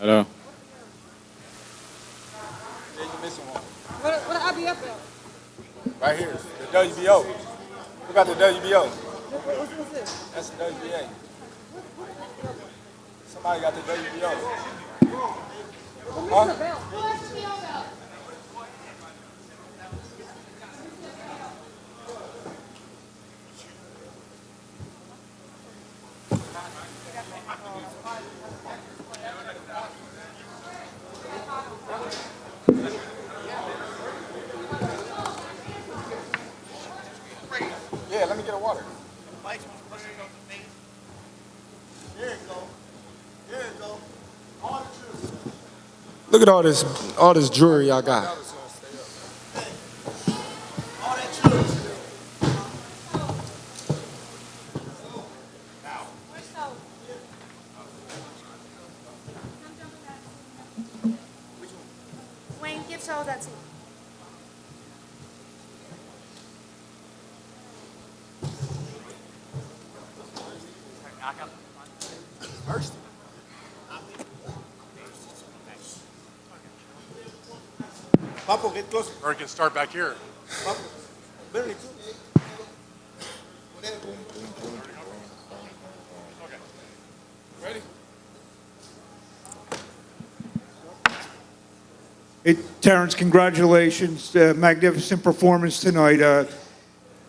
Hello. Yeah, you missing one. What IBF belt? Right here, the WBO. Who got the WBO? What's this? That's the WBA. Somebody got the WBO. What's the belt? Yeah, let me get a water. Look at all this jewelry I got. Wayne, give Charles that to me. Papo, get closer. Or we can start back here. Papo, very good. Ready? Hey, Terence, congratulations. Magnificent performance tonight.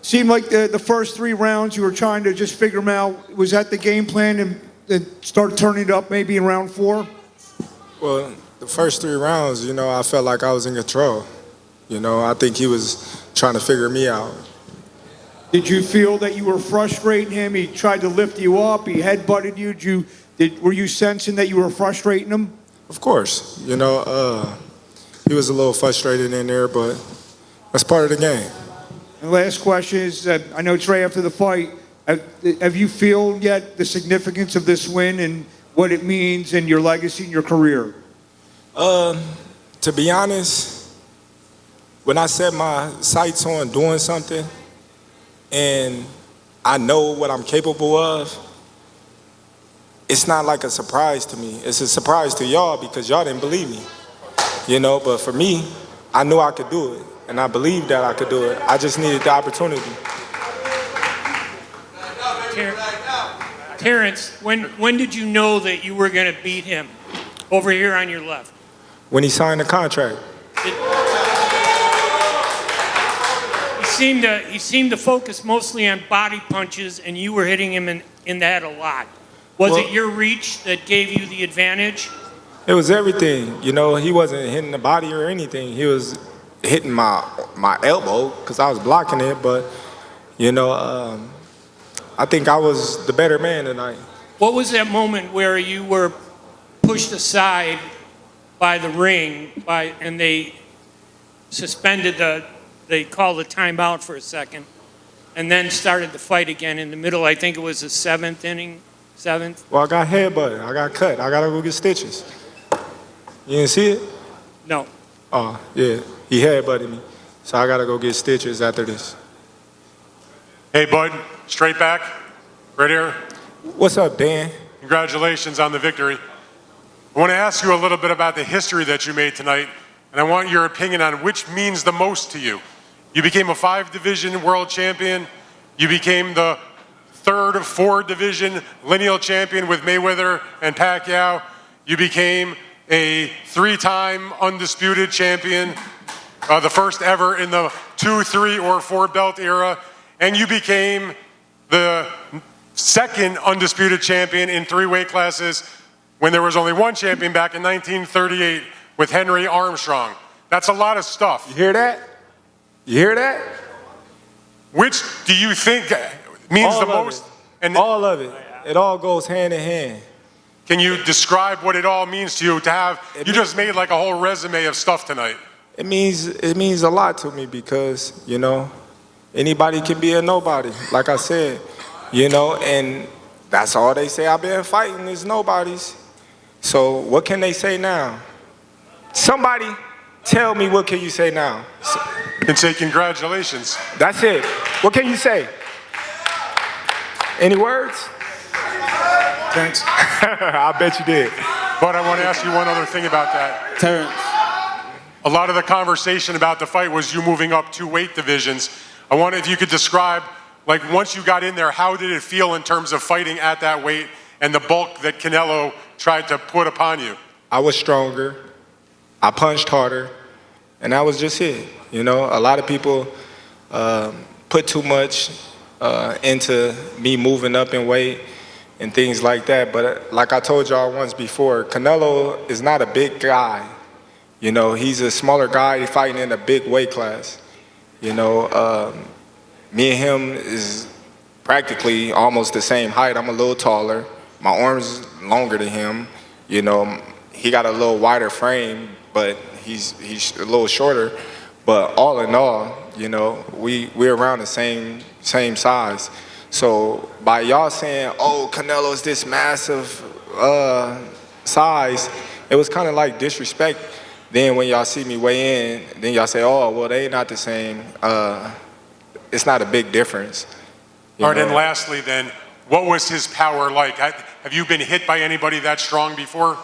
Seemed like the first 3 rounds you were trying to just figure them out. Was that the game plan and start turning it up maybe in round 4? Well, the first 3 rounds, I felt like I was in control. I think he was trying to figure me out. Did you feel that you were frustrating him? He tried to lift you up. He headbutted you. Were you sensing that you were frustrating him? Of course, he was a little frustrated in there, but that's part of the game. And last question is, I know it's right after the fight. Have you feel yet the significance of this win and what it means in your legacy and your career? To be honest, when I set my sights on doing something and I know what I'm capable of, it's not like a surprise to me. It's a surprise to y'all because y'all didn't believe me. But for me, I knew I could do it, and I believed that I could do it. I just needed the opportunity. Terence, when did you know that you were going to beat him? Over here on your left. When he signed the contract. He seemed to focus mostly on body punches, and you were hitting him in the head a lot. Was it your reach that gave you the advantage? It was everything. He wasn't hitting the body or anything. He was hitting my elbow because I was blocking it. But, I think I was the better man tonight. What was that moment where you were pushed aside by the ring and they suspended they called a timeout for a second and then started the fight again in the middle? I think it was the 7th inning. 7th? Well, I got headbutted. I got cut. I got to go get stitches. You didn't see it? No. Oh, yeah. He headbutted me. So I got to go get stitches after this. Hey, bud, straight back, right here. What's up, Dan? Congratulations on the victory. I want to ask you a little bit about the history that you made tonight, and I want your opinion on which means the most to you. You became a 5-division world champion. You became the 3rd of 4-division lineal champion with Mayweather and Pacquiao. You became a 3-time undisputed champion, the first ever in the 2, 3, or 4 belt era. And you became the 2nd undisputed champion in 3 weight classes when there was only 1 champion back in 1938 with Henry Armstrong. That's a lot of stuff. You hear that? You hear that? Which do you think means all the most? And all of it. It all goes hand in hand. Can you describe what it all means to you to have? You just made like a whole resume of stuff tonight. It means a lot to me because, anybody can be a nobody, like I said, and that's all they say I've been fighting is nobodies. So what can they say now? Somebody tell me, what can you say now? You can say congratulations. That's it. What can you say? Any words? Thanks. I bet you did. But I want to ask you one other thing about that. Terence. A lot of the conversation about the fight was you moving up 2 weight divisions. I wonder if you could describe, like, once you got in there, how did it feel in terms of fighting at that weight and the bulk that Canelo tried to put upon you? I was stronger, I punched harder, and that was just it. You know, a lot of people put too much into me moving up in weight and things like that. But like I told y'all once before, Canelo is not a big guy. You know, he's a smaller guy fighting in a big weight class. You know, me and him is practically almost the same height. I'm a little taller. My arms longer than him. You know, he got a little wider frame, but he's a little shorter. But all in all, you know, we're around the same size. So by y'all saying, oh, Canelo's this massive size, it was kind of like disrespect. Then when y'all see me weigh in, then y'all say, oh, well, they not the same. It's not a big difference. All right, and lastly then, what was his power like? Have you been hit by anybody that strong before?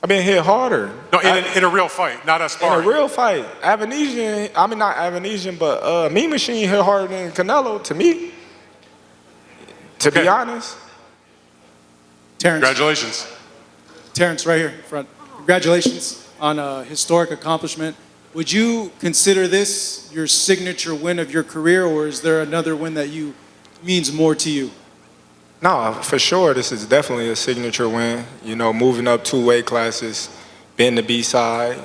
I've been hit harder. No, in a real fight, not a sparring. In a real fight. Avanesian, I mean not Avanesian, but Mean Machine hit harder than Canelo to me. To be honest. Terence. Congratulations. Terence, right here in front. Congratulations on a historic accomplishment. Would you consider this your signature win of your career, or is there another win that means more to you? No, for sure, this is definitely a signature win. You know, moving up 2 weight classes, being the B-side,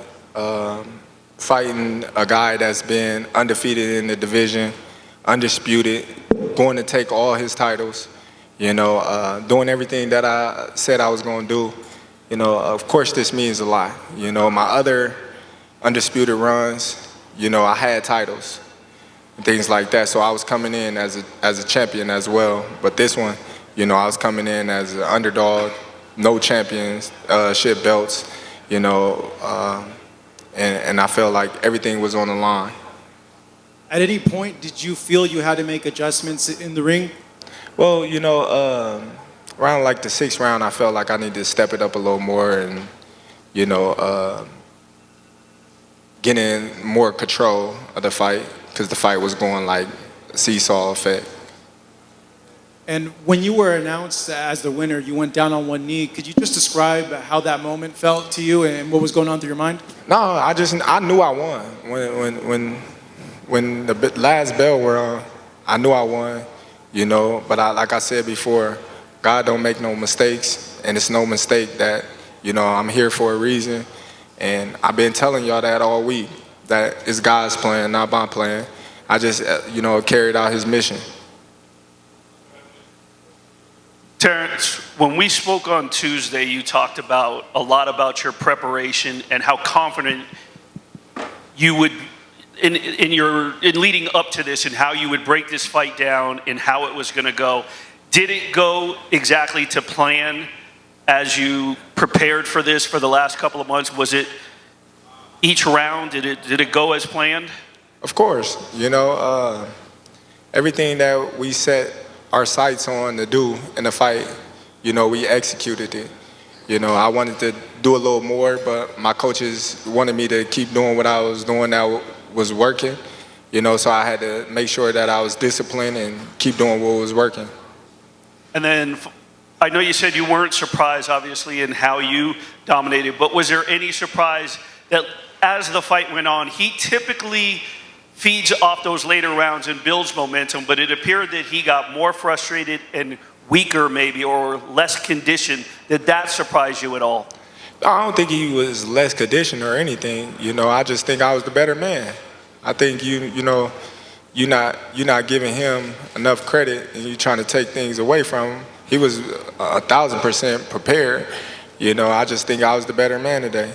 fighting a guy that's been undefeated in the division, undisputed, going to take all his titles, you know, doing everything that I said I was going to do. You know, of course this means a lot. You know, my other undisputed runs, you know, I had titles and things like that, so I was coming in as a champion as well. But this one, you know, I was coming in as an underdog, no championship belts, you know, and I felt like everything was on the line. At any point, did you feel you had to make adjustments in the ring? Well, you know, around like the 6th round, I felt like I needed to step it up a little more and, you know, get in more control of the fight because the fight was going like seesaw effect. And when you were announced as the winner, you went down on one knee. Could you just describe how that moment felt to you and what was going on through your mind? No, I knew I won. When the last bell were on, I knew I won, you know. But like I said before, God don't make no mistakes, and it's no mistake that, you know, I'm here for a reason. And I've been telling y'all that all week, that it's God's plan, not my plan. I just, you know, carried out his mission. Terence, when we spoke on Tuesday, you talked about a lot about your preparation and how confident you would, in leading up to this, and how you would break this fight down and how it was going to go. Did it go exactly to plan as you prepared for this for the last couple of months? Was it each round? Did it go as planned? Of course, you know, everything that we set our sights on to do in the fight, you know, we executed it. You know, I wanted to do a little more, but my coaches wanted me to keep doing what I was doing that was working. You know, so I had to make sure that I was disciplined and keep doing what was working. And then I know you said you weren't surprised, obviously, in how you dominated, but was there any surprise that as the fight went on, he typically feeds off those later rounds and builds momentum, but it appeared that he got more frustrated and weaker maybe, or less conditioned? Did that surprise you at all? I don't think he was less conditioned or anything. You know, I just think I was the better man. I think you know, you're not giving him enough credit, and you're trying to take things away from him. He was 1,000% prepared. You know, I just think I was the better man today.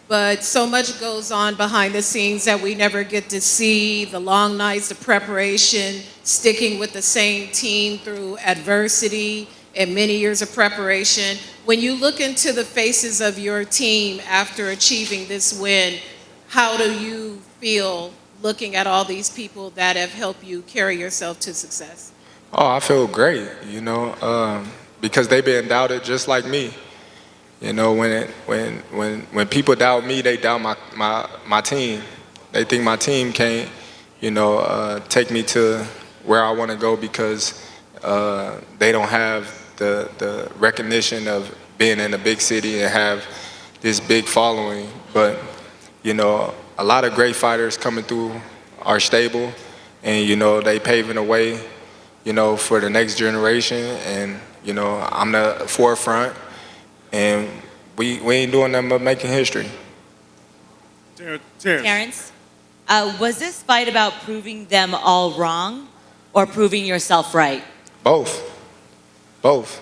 But so much goes on behind the scenes that we never get to see. The long nights, the preparation, sticking with the same team through adversity and many years of preparation. When you look into the faces of your team after achieving this win, how do you feel looking at all these people that have helped you carry yourself to success? Oh, I feel great. You know, because they been doubted just like me. You know, when people doubt me, they doubt my team. They think my team can't, take me to where I want to go because they don't have the recognition of being in a big city and have this big following. But, a lot of great fighters coming through our stable, and, they paving the way, for the next generation. And, I'm the forefront, and we ain't doing nothing but making history. Terence, was this fight about proving them all wrong or proving yourself right? Both. Prove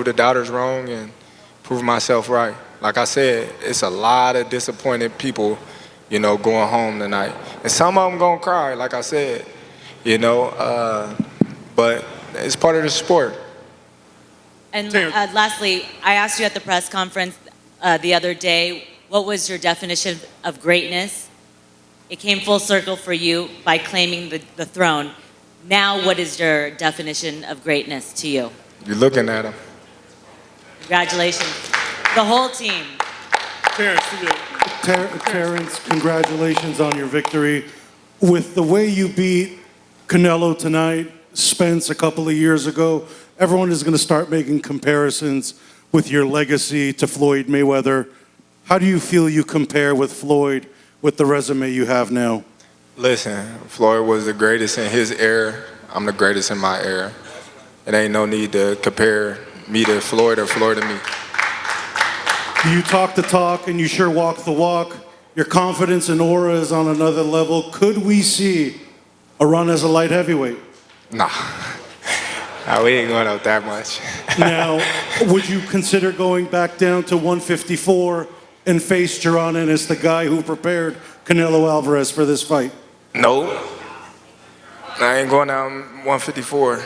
the doubters wrong and prove myself right. Like I said, it's a lot of disappointed people, going home tonight. And some of them gonna cry, like I said, but it's part of the sport. And lastly, I asked you at the press conference the other day, what was your definition of greatness? It came full circle for you by claiming the throne. Now, what is your definition of greatness to you? You're looking at him. Congratulations. The whole team. Terence, congratulations on your victory. With the way you beat Canelo tonight, Spence a couple of years ago, everyone is going to start making comparisons with your legacy to Floyd Mayweather. How do you feel you compare with Floyd with the resume you have now? Listen, Floyd was the greatest in his era. I'm the greatest in my era. It ain't no need to compare me to Floyd or Floyd to me. You talk the talk and you sure walk the walk. Your confidence and aura is on another level. Could we see a run as a light heavyweight? Nah, we ain't going out that much. Now, would you consider going back down to 154 and face Jaron Ennis, the guy who prepared Canelo Alvarez for this fight? No, I ain't going down 154.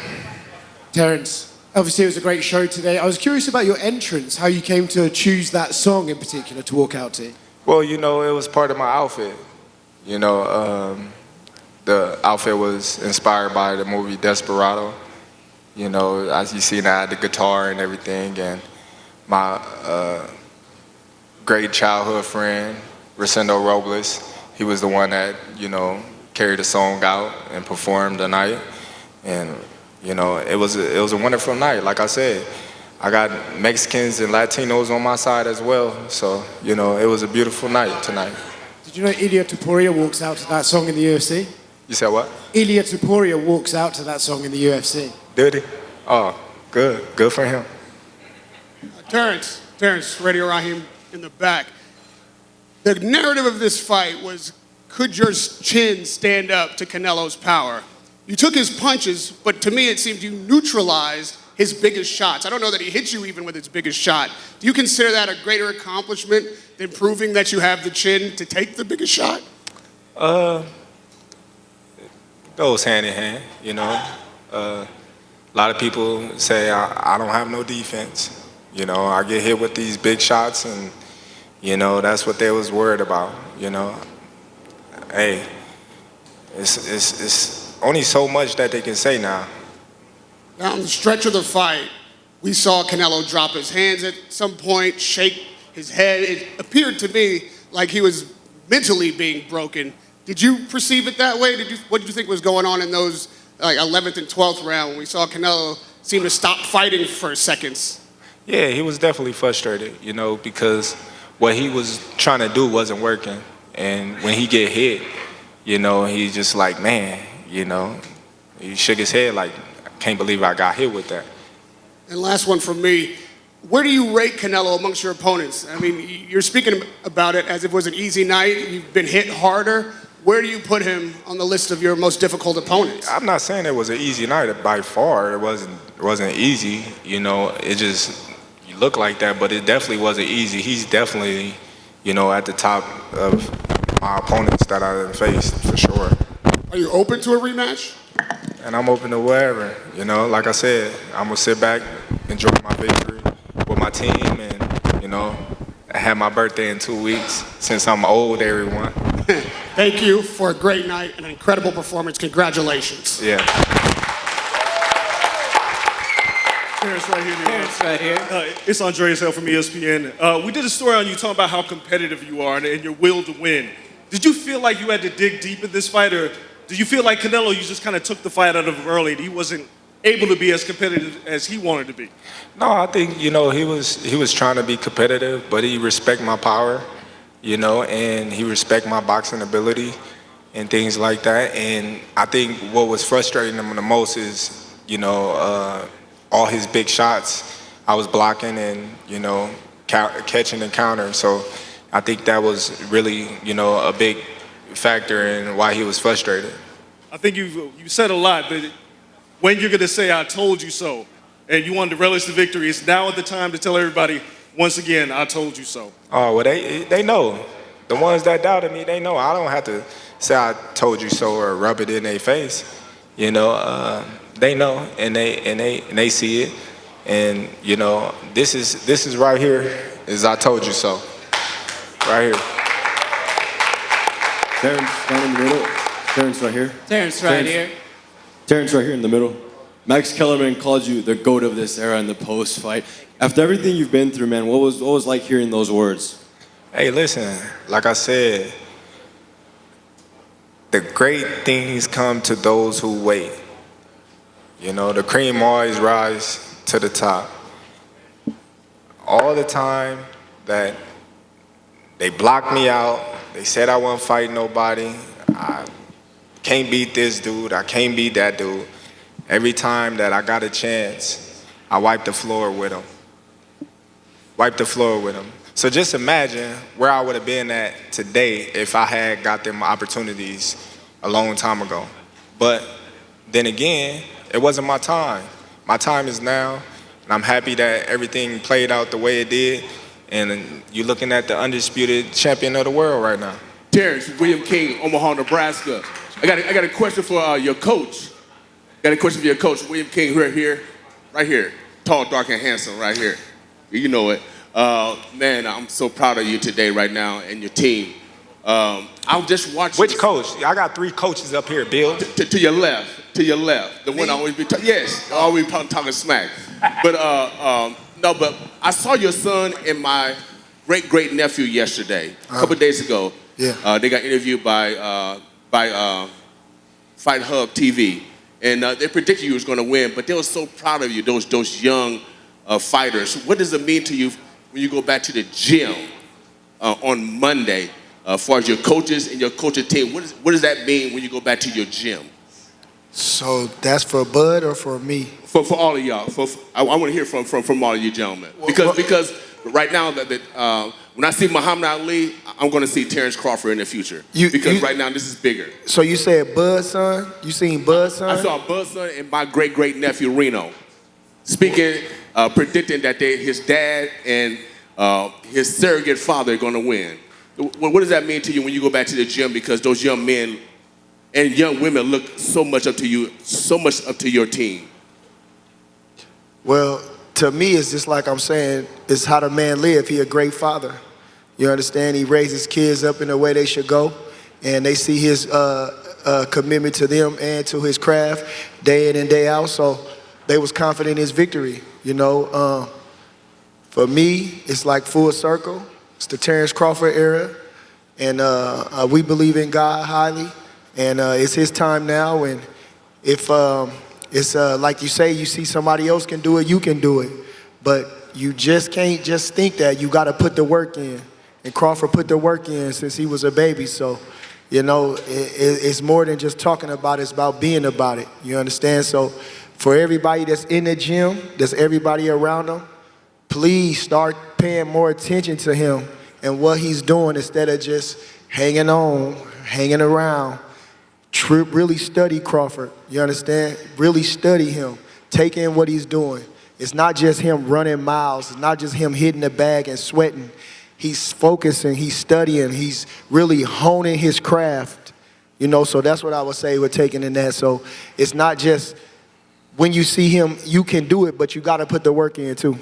Terence, obviously it was a great show today. I was curious about your entrance, how you came to choose that song in particular to walk out to. Well, it was part of my outfit. The outfit was inspired by the movie Desperado. As you see, I had the guitar and everything, and my great childhood friend, Rosendo Robles, he was the one that, carried the song out and performed the night. And, it was a wonderful night. Like I said, I got Mexicans and Latinos on my side as well. So, it was a beautiful night tonight. Did you know Ilia Topuria walks out to that song in the UFC? You said what? Ilia Topuria walks out to that song in the UFC. Did he? Oh, good. Good for him. Terence, Radio Raheem in the back. The narrative of this fight was, could your chin stand up to Canelo's power? You took his punches, but to me it seemed you neutralized his biggest shots. I don't know that he hit you even with his biggest shot. Do you consider that a greater accomplishment than proving that you have the chin to take the biggest shot? Goes hand in hand, A lot of people say I don't have no defense. I get hit with these big shots, and that's what they was worried about. Hey, it's only so much that they can say now. Down the stretch of the fight, we saw Canelo drop his hands at some point, shake his head. It appeared to me like he was mentally being broken. Did you perceive it that way? What did you think was going on in those 11th and 12th round when we saw Canelo seem to stop fighting for seconds? Yeah, he was definitely frustrated, because what he was trying to do wasn't working. And when he get hit, he's just like, man, he shook his head like, I can't believe I got hit with that. And last one from me. Where do you rate Canelo amongst your opponents? I mean, you're speaking about it as if it was an easy night. You've been hit harder. Where do you put him on the list of your most difficult opponents? I'm not saying it was an easy night by far. It wasn't easy. It just you look like that, but it definitely wasn't easy. He's definitely, at the top of my opponents that I faced for sure. Are you open to a rematch? And I'm open to wherever. Like I said, I'm gonna sit back, enjoy my victory with my team, and I had my birthday in 2 weeks. Since I'm old, everyone. Thank you for a great night and an incredible performance. Congratulations. Yeah. Terence right here. Terence right here. It's Andreas L. from ESPN. We did a story on you talking about how competitive you are and your will to win. Did you feel like you had to dig deep in this fight, or did you feel like Canelo, you just kind of took the fight out of him early and he wasn't able to be as competitive as he wanted to be? No, I think, he was trying to be competitive, but he respect my power, and he respect my boxing ability and things like that. And I think what was frustrating him the most is, all his big shots, I was blocking and, catching and countering. So I think that was really, a big factor in why he was frustrated. I think you said a lot, but when you're going to say, I told you so, and you wanted to relish the victory, it's now at the time to tell everybody, once again, I told you so. Oh, well, they know. The ones that doubted me, they know. I don't have to say I told you so or rub it in their face. They know and they see it. And this is right here is I told you so. Right here. Terence down in the middle. Terence right here. Terence right here. Terence right here in the middle. Max Kellerman called you the GOAT of this era in the post-fight. After everything you've been through, man, what was like hearing those words? Hey, listen, like I said, the great things come to those who wait. The cream always rise to the top. All the time that they blocked me out, they said I wasn't fighting nobody, I can't beat this dude, I can't beat that dude. Every time that I got a chance, I wiped the floor with them. So just imagine where I would have been at today if I had got them opportunities a long time ago. But then again, it wasn't my time. My time is now, and I'm happy that everything played out the way it did. And you're looking at the undisputed champion of the world right now. Terence, William King, Omaha, Nebraska. I got a question for your coach. William King, right here. Tall, dark, and handsome, right here. You know it. Man, I'm so proud of you today, right now, and your team. I'm just watching. Which coach? I got 3 coaches up here, Bill. To your left. The one I always be always talking smack. But but I saw your son and my great nephew yesterday, a couple days ago. Yeah. They got interviewed by Fight Hub TV, and they predicted you was going to win. But they were so proud of you, those young fighters. What does it mean to you when you go back to the gym on Monday? As far as your coaches and your coaching team, what does that mean when you go back to your gym? So that's for Bud or for me? For all of y'all. I want to hear from all of you gentlemen. Because right now, when I see Muhammad Ali, I'm going to see Terence Crawford in the future. Because right now, this is bigger. So you said Bud's son? You seen Bud's son? I saw Bud's son and my great-nephew Reno speaking, predicting that his dad and his surrogate father are going to win. What does that mean to you when you go back to the gym? Because those young men and young women look so much up to you, so much up to your team. Well, to me, it's just like I'm saying, it's how the man live. He a great father. You understand? He raises kids up in the way they should go, and they see his commitment to them and to his craft day in and day out. So they was confident in his victory. For me, it's like full circle. It's the Terence Crawford era, and we believe in God highly, and it's his time now. And if it's like you say, you see somebody else can do it, you can do it, but you just can't just think that. You got to put the work in, and Crawford put the work in since he was a baby. So, it's more than just talking about it, it's about being about it. You understand? So, for everybody that's in the gym, that's everybody around them, please start paying more attention to him and what he's doing instead of just hanging around. Really study Crawford, you understand? Really study him. Take in what he's doing. It's not just him running miles. It's not just him hitting the bag and sweating. He's focusing, he's studying, he's really honing his craft. So that's what I would say with taking in that. So it's not just when you see him, you can do it, but you got to put the work in too.